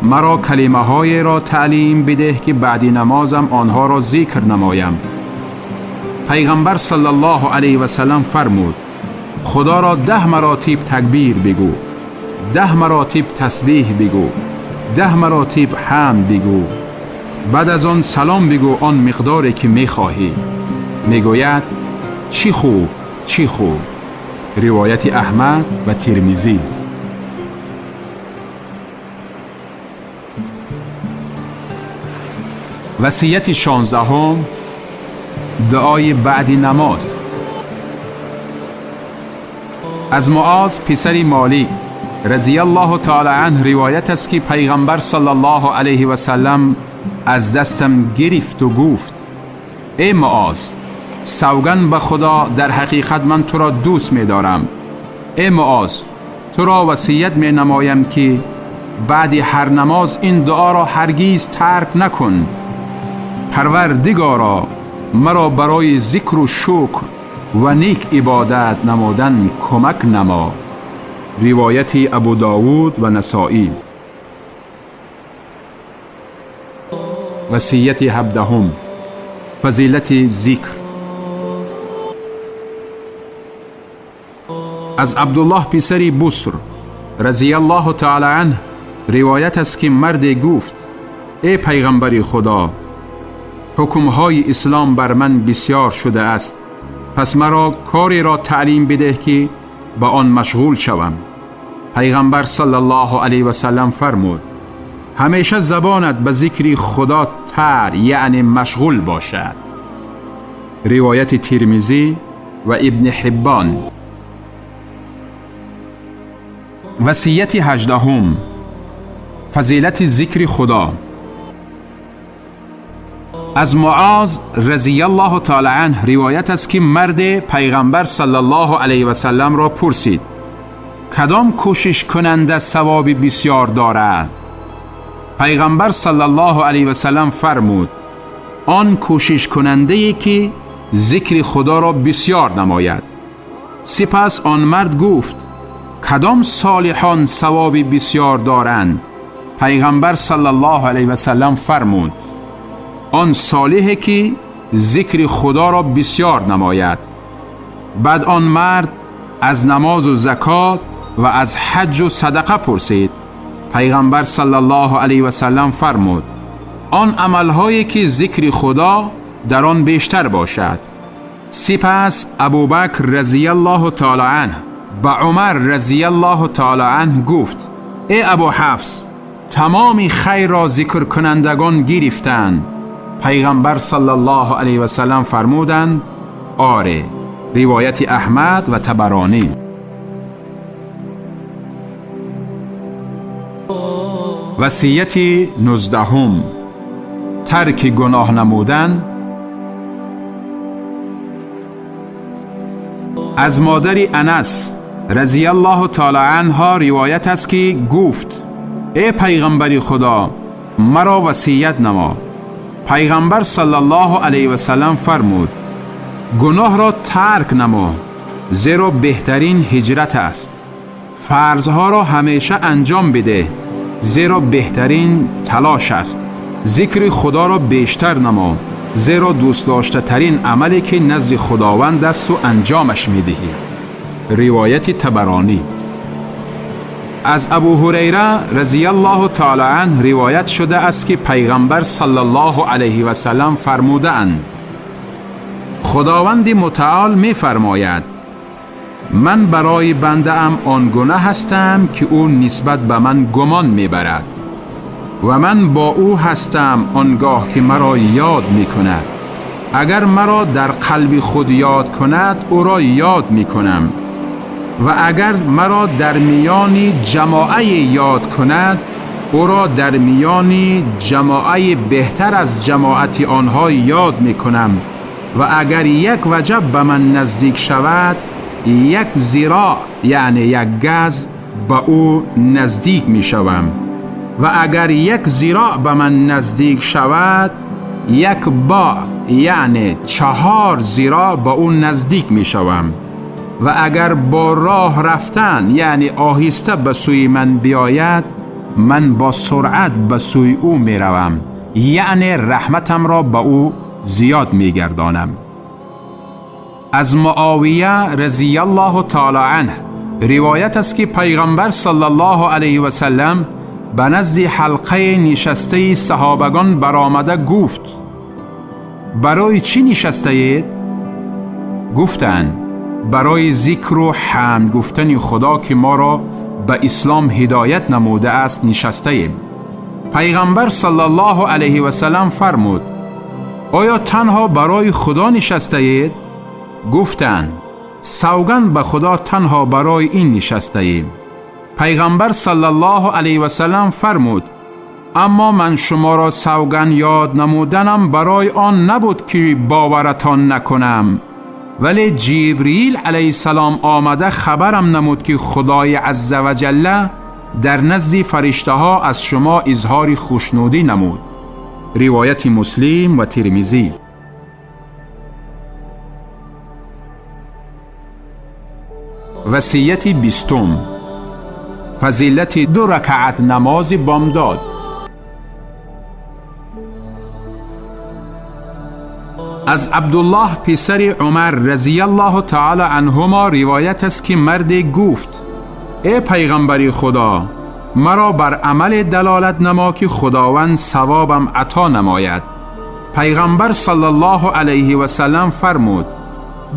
مرا کلمه های را تعلیم بده که بعد نمازم آنها را ذکر نمایم. پیغمبر صلی الله علیه و سلم فرمود: خدا را 10 مراتب تکبیر بگو، 10 مراتب تسبیح بگو، 10 مراتب حمد بگو، بعد از آن سلام بگو آن مقداری که میخواهی. میگوید: چی خوب، چی خوب. روایت احمد و ترمذی. وصیت 16. دعای بعد نماز. از معاذ پسر مالک رضی الله تعالی عنه روایت است که پیغمبر صلی الله علیه و سلم از دستم گرفت و گفت: ای معاذ، سوگند به خدا در حقیقت من تو را دوست می دارم. ای معاذ، تو را وصیت می نمایم که بعد هر نماز این دعا را هرگیز ترک نکن: پروردگارا، مرا برای ذکر و شکر و نیک عبادت نمودن کمک نما. روایت ابو داود و نسائی. وصیت 17. فضیلت ذکر. از عبدالله پسر بصر رضی الله تعالی عنه روایت است که مرد گفت: ای پیغمبر خدا، حکمهای اسلام بر من بسیار شده است، پس مرا کاری را تعلیم بده که با آن مشغول شوم. پیغمبر صلی الله علیه و سلم فرمود همیشه زبانت به ذکر خدا تر یعنی مشغول باشد. روایت ترمذی و ابن حبان. وصیت 18 فضیلت ذکر خدا. از معاذ رضی الله تعالی عنه روایت است که مرد پیغمبر صلی الله علیه و سلم را پرسید کدام کوشش کننده ثواب بسیار دارد؟ پیغمبر صلی الله علیه و سلم فرمود آن کوشش کننده ای که ذکر خدا را بسیار نماید. سپس آن مرد گفت کدام صالحان ثواب بسیار دارند؟ پیغمبر صلی الله علیه و سلم فرمود آن صالحی که ذکر خدا را بسیار نماید. بعد آن مرد از نماز و زکات و از حج و صدقه پرسید. پیغمبر صلی الله علیه و سلم فرمود آن عملهایی که ذکر خدا در آن بیشتر باشد. سپس ابوبکر رضی الله تعالی عنه به عمر رضی الله تعالی عنه گفت ای ابو حفص تمام خیر را ذکر کنندگان گرفتند. پیغمبر صلی الله علیه و سلم فرمودند آره. روایت احمد و طبرانی. وصیت 19 ترک گناه نمودن. از مادر انس رضی الله تعالی عنها روایت است که گفت ای پیغمبر خدا مرا وصیت نما. پیغمبر صلی الله علیه و سلم فرمود گناه را ترک نما زیرا بهترین هجرت است. فرضها را همیشه انجام بده زیرا بهترین تلاش است. ذکر خدا را بیشتر نما زیرا دوست داشته ترین عملی که نزد خداوند است و انجامش میدهی. روایت طبرانی. از ابو هریره رضی الله تعالی عنه روایت شده است که پیغمبر صلی الله علیه و سلم فرموده اند خداوند متعال می فرماید من برای بنده ام آنگونه هستم که او نسبت به من گمان می برد و من با او هستم آنگاه که مرا یاد می کند. اگر مرا در قلب خود یاد کند او را یاد می کنم و اگر مرا در میان جماعه یاد کند او را در میان جماعه بهتر از جماعت آنها یاد می کنم و اگر یک وجب به من نزدیک شود یک ذراع یعنی یک گز به او نزدیک می شوم و اگر یک ذراع به من نزدیک شود یک باع یعنی 4 ذراع به او نزدیک می شوم و اگر با راه رفتن یعنی آهسته به سوی من بیاید من با سرعت به سوی او می روم یعنی رحمتم را به او زیاد می گردانم. از معاویه رضی الله تعالی عنه روایت است که پیغمبر صلی الله علیه و سلم به نزد حلقه نشسته صحابگان برآمده گفت برای چی نشسته اید؟ گفتند برای ذکر و حمد گفتن خدا که ما را به اسلام هدایت نموده است نشسته ایم. پیغمبر صلی الله علیه و سلم فرمود آیا تنها برای خدا نشسته اید؟ گفتند سوگند به خدا تنها برای این نشسته ایم. پیغمبر صلی الله علیه و سلم فرمود اما من شما را سوگند یاد نمودنم برای آن نبود که باورتان نکنم ولی جبرئیل علیه السلام آمده خبرم نمود که خدای عز و جل در نزد فرشته ها از شما اظهار خوشنودی نمود. روایت مسلم و ترمذی. وصیت 20 فضیلت 2 رکعت نماز بامداد. از عبدالله پسر عمر رضی الله تعالی عنهما روایت است که مرد گفت ای پیغمبر خدا مرا بر عمل دلالت نما که خداوند ثوابم عطا نماید. پیغمبر صلی الله علیه و سلم فرمود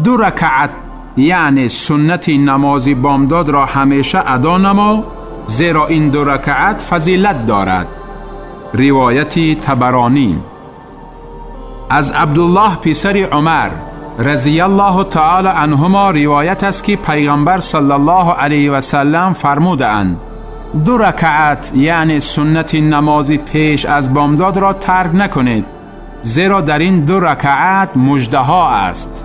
2 رکعت یعنی سنت نماز بامداد را همیشه ادا نما، زیرا این 2 رکعت فضیلت دارد. روایت طبرانی. از عبدالله پسر عمر رضی الله تعالی عنهما روایت است که پیغمبر صلی الله علیه و سلم فرمودند 2 رکعت یعنی سنت نماز پیش از بامداد را ترک نکنید، زیرا در این 2 رکعت مژده ها است.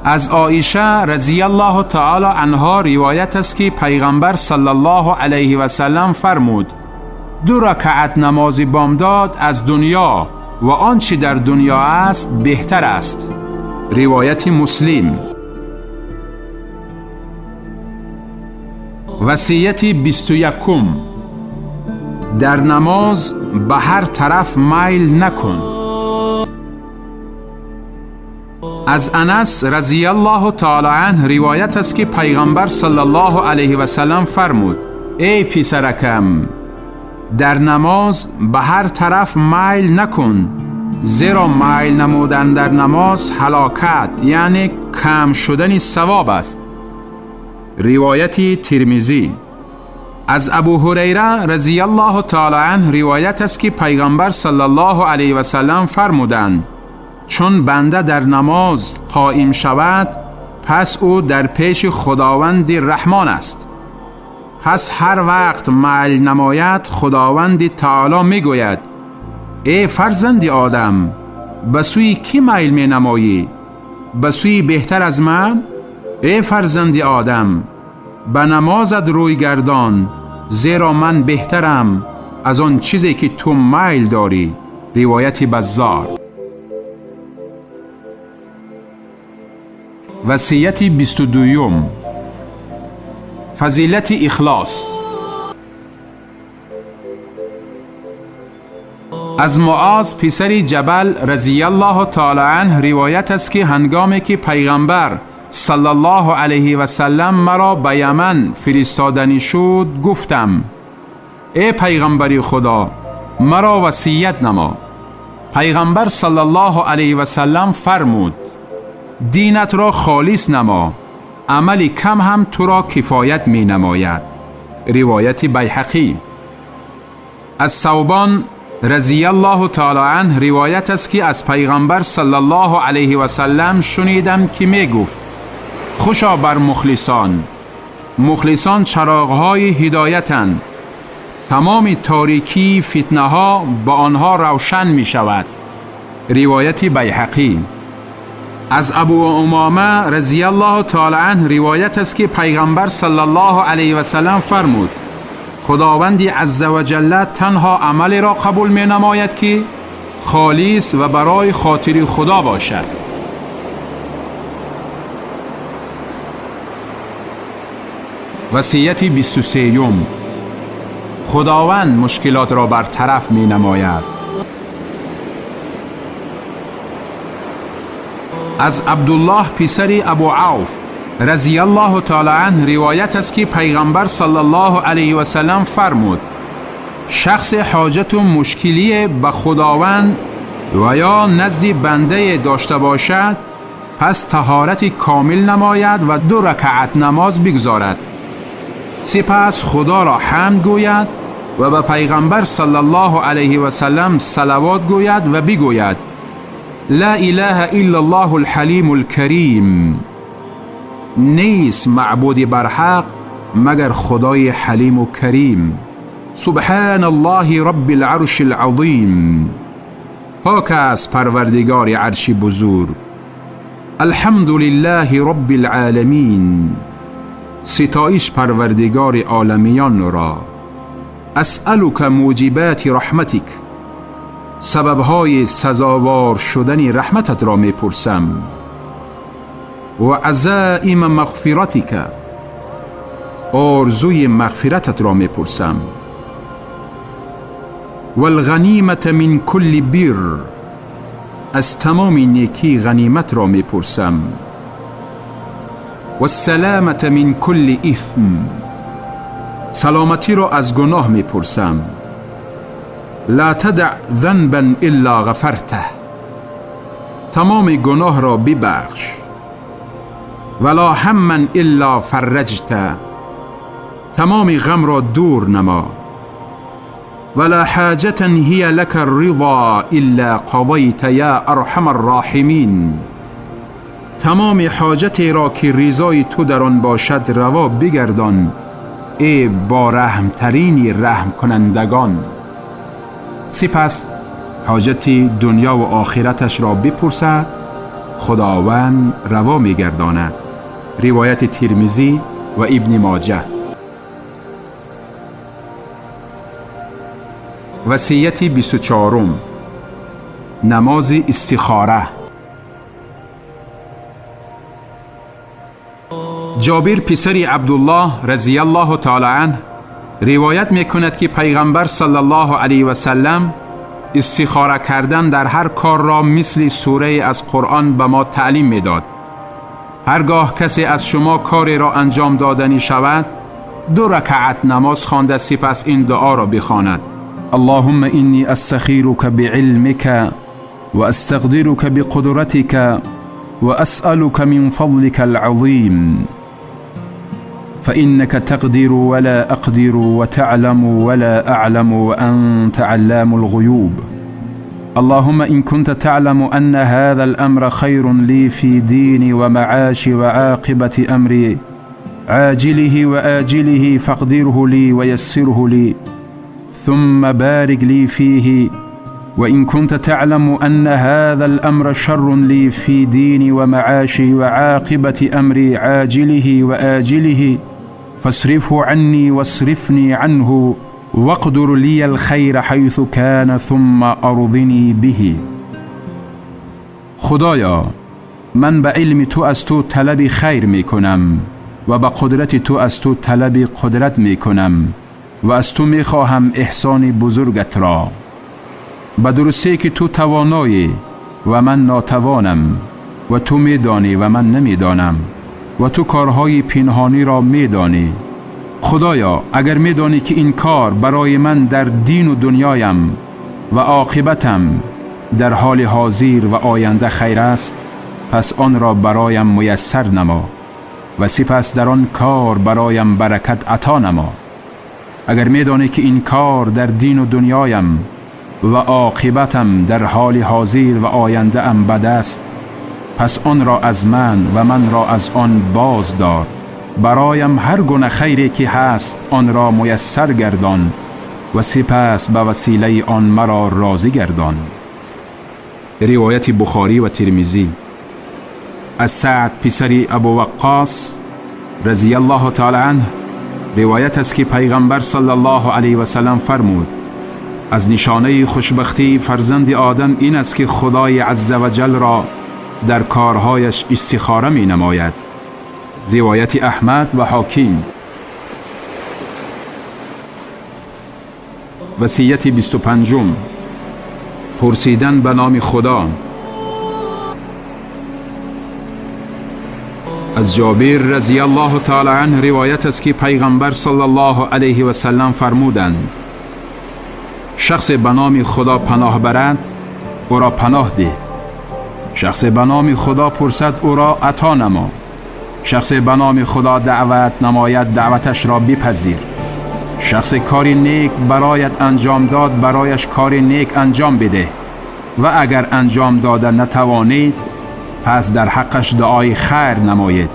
از عایشه رضی الله تعالی عنها روایت است که پیغمبر صلی الله علیه و سلم فرمود 2 رکعت نماز بامداد از دنیا و آنچه در دنیا است بهتر است. روایت مسلم. وصیت 21. در نماز به هر طرف میل نکن. از انس رضی الله تعالی عنه روایت است که پیغمبر صلی الله علیه و سلم فرمود ای پسرکم، در نماز به هر طرف میل نکن، زیرا میل نمودن در نماز هلاکت یعنی کم شدن ثواب است. روایت ترمذی. از ابو هریره رضی الله تعالی عنه روایت است که پیغمبر صلی الله علیه و سلم فرمودند چون بنده در نماز قائم شود پس او در پیش خداوند رحمان است. پس هر وقت میل نماید خداوند تعالی می گوید ای فرزند آدم، به سوی کی میل می نمایی؟ به سوی بهتر از من؟ ای فرزند آدم، به نمازت روی گردان، زیرا من بهترم از آن چیزی که تو میل داری. روایت بزار. وصیت 22. فضیلت اخلاص. از معاذ پسر جبل رضی الله تعالی عنه روایت است که هنگامی که پیغمبر صلی الله علیه و سلم مرا به یمن فرستادنی شد گفتم ای پیغمبر خدا، مرا وصیت نما. پیغمبر صلی الله علیه و سلم فرمود دینت را خالص نما، عملی کم هم تو را کفایت می نماید. روایت بیهقی. از ثوبان رضی الله تعالی عنه روایت است که از پیغمبر صلی الله علیه و سلم شنیدم که می گفت خوشا بر مخلصان، مخلصان چراغ‌های هدایتند، تمام تاریکی فتنه ها با آنها روشن می شود. روایت بیهقی. از ابو امامه رضی الله تعالی عنه روایت است که پیغمبر صلی الله علیه و سلم فرمود خداوند عزوجل تنها عمل را قبول می نماید که خالص و برای خاطر خدا باشد. وصیت 23. خداوند مشکلات را برطرف می نماید. از عبدالله پسر ابو عوف رضی الله تعالی عنه روایت است که پیغمبر صلی الله علیه و سلم فرمود شخص حاجت و مشکلی به خداوند و یا نزد بنده داشته باشد پس طهارت کامل نماید و 2 رکعت نماز بگزارد، سپس خدا را حمد گوید و به پیغمبر صلی الله علیه و سلم صلوات گوید و بگوید لا اله الا الله الحلیم الکریم، نیست معبود برحق مگر خدای حلیم و کریم، سبحان الله رب العرش العظیم، پاک است پروردگار عرش بزرگ، الحمد لله رب العالمین، ستایش پروردگار عالمیان را، اسألک موجبات رحمتک، سببهای سزاوار شدن رحمتت را می پرسم، و عزائم مغفرتک، آرزوی مغفرتت را می پرسم، والغنیمت من کل بر، از تمام نیکی غنیمت را می پرسم، والسلامت من کل اثم، سلامتی را از گناه می پرسم، لا تدع ذنبا الا غفرته، تمام گناه را ببخش، ولا هما الا فرجت، تمام غم را دور نما. ولا حاجة هي لك الرضا الا قضیت یا ارحم الراحمین، تمام حاجتی را که رضای تو در آن باشد روا بگردان ای با رحم ترینی رحم کنندگان. سپس حاجت دنیا و آخرتش را بپرسد، خداوند روا میگرداند. روایت ترمذی و ابن ماجه. وصیت 24، نماز استخاره. جابر پسر عبدالله رضی الله تعالی عنه روایت میکند که پیغمبر صلی الله علیه و سلم استخاره کردن در هر کار را مثل سوره از قرآن به ما تعلیم میداد. هرگاه کسی از شما کاری را انجام دادنی شود 2 رکعت نماز خوانده سپس این دعا را بخواند: اللهم انی استخیرک بعلمک و استقدرک بقدرتک و اسألک من فضلک العظیم، فإنك تقدر ولا أقدر وتعلم ولا أعلم وأنت علام الغيوب. اللهم إن كنت تعلم أن هذا الأمر خير لي في ديني ومعاشي وعاقبة أمري عاجله وآجله فاقدره لي ويسره لي ثم بارك لي فيه. وإن كنت تعلم أن هذا الأمر شر لي في ديني ومعاشي وعاقبة أمري عاجله وآجله فاصرفه عني واصرفني عنه واقدر لي الخير حيث كان ثم أرضني به. خدایا من به علم تو از تو طلب خیر می کنم و به قدرت تو از تو طلب قدرت می کنم و از تو می خواهم احسان بزرگت را. به درستی که تو توانایی و من ناتوانم و تو می دانی و من نمی دانم و تو کارهای پنهانی را می دانی. خدایا اگر می دانی که این کار برای من در دین و دنیایم و عاقبتم در حال حاضر و آینده خیر است، پس آن را برایم میسر نما و سپس در آن کار برایم برکت عطا نما. اگر می دانی که این کار در دین و دنیایم و عاقبتم در حال حاضر و آینده ام بد است، پس آن را از من و من را از آن باز دار. برایم هر گونه خیری که هست آن را میسر گردان و سپس به وسیله آن مرا راضی گردان. روایت بخاری و ترمذی. از سعد پسر ابو وقاص رضی الله تعالی عنه روایت است که پیغمبر صلی الله علیه و سلم فرمود: از نشانه خوشبختی فرزند آدم این است که خدای عزوجل را در کارهایش استخاره می نماید. روایت احمد و حاکم. وصیت 25، پرسیدن به نام خدا. از جابر رضی الله تعالی عنه روایت است که پیغمبر صلی الله علیه و سلم فرمودند: شخص به نام خدا پناه برد او را پناه ده، شخص به نام خدا پرسد او را عطا نما، شخص به نام خدا دعوت نماید دعوتش را بپذیر، شخص کاری نیک برایت انجام داد برایش کاری نیک انجام بده و اگر انجام داده نتوانید پس در حقش دعای خیر نمایید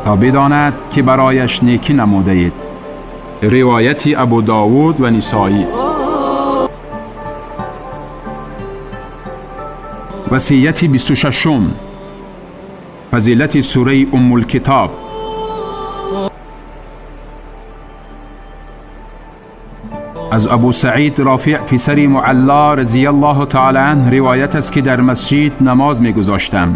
تا بداند که برایش نیکی نموده اید. روایت ابو داود و نسائی. وصیت 26، فضیلت سوره ام الکتاب. از ابو سعید رافع پسر معلا رضی الله تعالی عنه روایت است که در مسجد نماز می گذاشتم.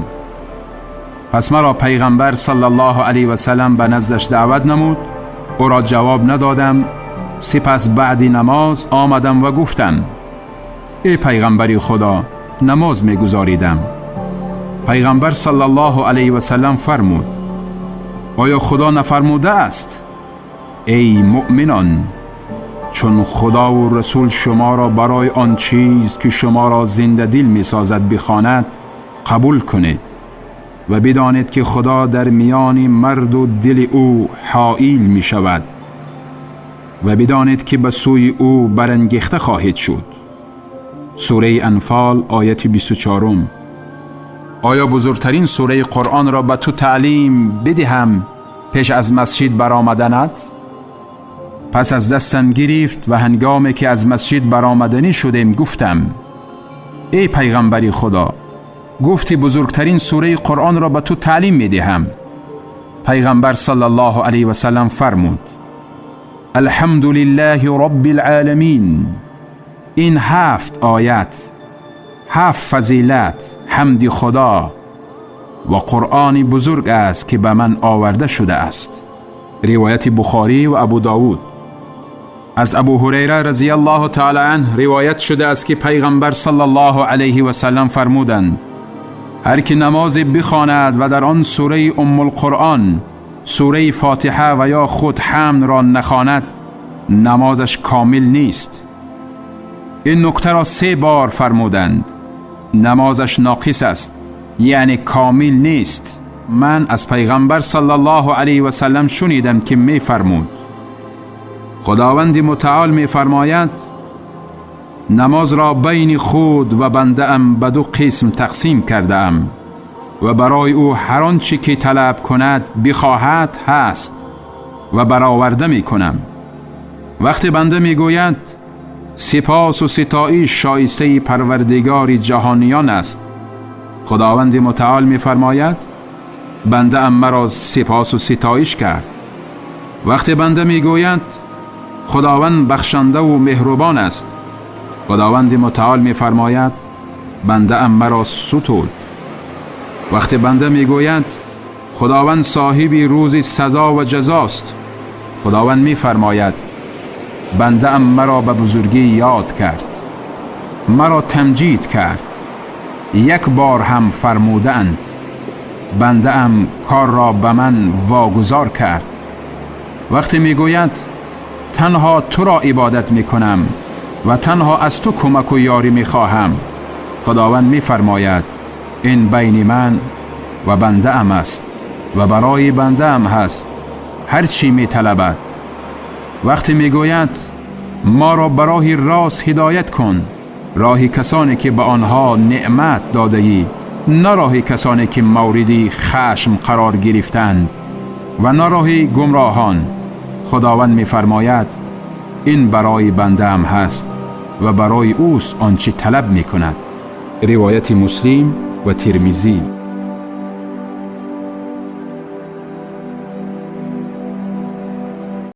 پس مرا پیغمبر صلی الله علیه و سلم به نزدش دعوت نمود، او را جواب ندادم. سپس بعد نماز آمدم و گفتم: ای پیغمبر خدا، نماز می گذاریدم. پیغمبر صلی الله علیه و سلم فرمود: آیا خدا نفرموده است ای مؤمنان چون خدا و رسول شما را برای آن چیز که شما را زنده دل می سازد بخواند قبول کنید؟ و بدانید که خدا در میان مرد و دل او حائل می شود و بدانید که به سوی او برانگیخته خواهید شد. سوره انفال آیت 24. آیا بزرگترین سوره قرآن را به تو تعلیم بدهم پیش از مسجد برآمدنت؟ پس از دستم گرفت و هنگامی که از مسجد برآمدنی شدیم گفتم: ای پیغمبری خدا، گفتی بزرگترین سوره قرآن را به تو تعلیم میدهم. پیغمبر صلی الله علیه و سلم فرمود: الحمد لله رب العالمین. این 7 آیت، 7 فضیلت، حمد خدا و قرآن بزرگ است که به من آورده شده است. روایت بخاری و ابو داود. از ابو هریره رضی الله تعالی عنه روایت شده است که پیغمبر صلی الله علیه و سلم فرمودند: هر که نماز بخواند و در آن سوره ام القرآن، سوره فاتحه و یا خود حمد را نخواند، نمازش کامل نیست. این نکته را 3 بار فرمودند. نمازش ناقص است، یعنی کامل نیست. من از پیغمبر صلی الله علیه و سلم شنیدم که می فرمود: خداوند متعال می فرماید: نماز را بین خود و بنده ام به 2 قسم تقسیم کرده ام و برای او هر آنچه که طلب کند بخواهد هست و برآورده می کنم. وقتی بنده می گوید سپاس و ستایش شایسته پروردگار جهانیان است، خداوند متعال می فرماید: بنده ام مرا سپاس و ستایش کرد. وقتی بنده می گوید خداوند بخشنده و مهربان است، خداوند متعال می فرماید: بنده ام مرا ستود. وقتی بنده می گوید خداوند صاحب روز سزا و جزاست، خداوند می فرماید: بنده ام مرا به بزرگی یاد کرد، مرا تمجید کرد. 1 بار هم فرموده اند: بنده ام کار را به من واگذار کرد. وقتی می گوید تنها تو را عبادت می کنم و تنها از تو کمک و یاری می خواهم، خداوند می فرماید: این بین من و بنده ام است و برای بنده ام هست هر چی می طلبد. وقتی می گوید ما را به راه راست هدایت کن، راه کسانی که به آنها نعمت داده ای، نه راه کسانی که موردی خشم قرار گرفتند و نه راه گمراهان، خداوند می فرماید: این برای بنده ام هست و برای اوست آنچه طلب می کند. روایت مسلم و ترمذی.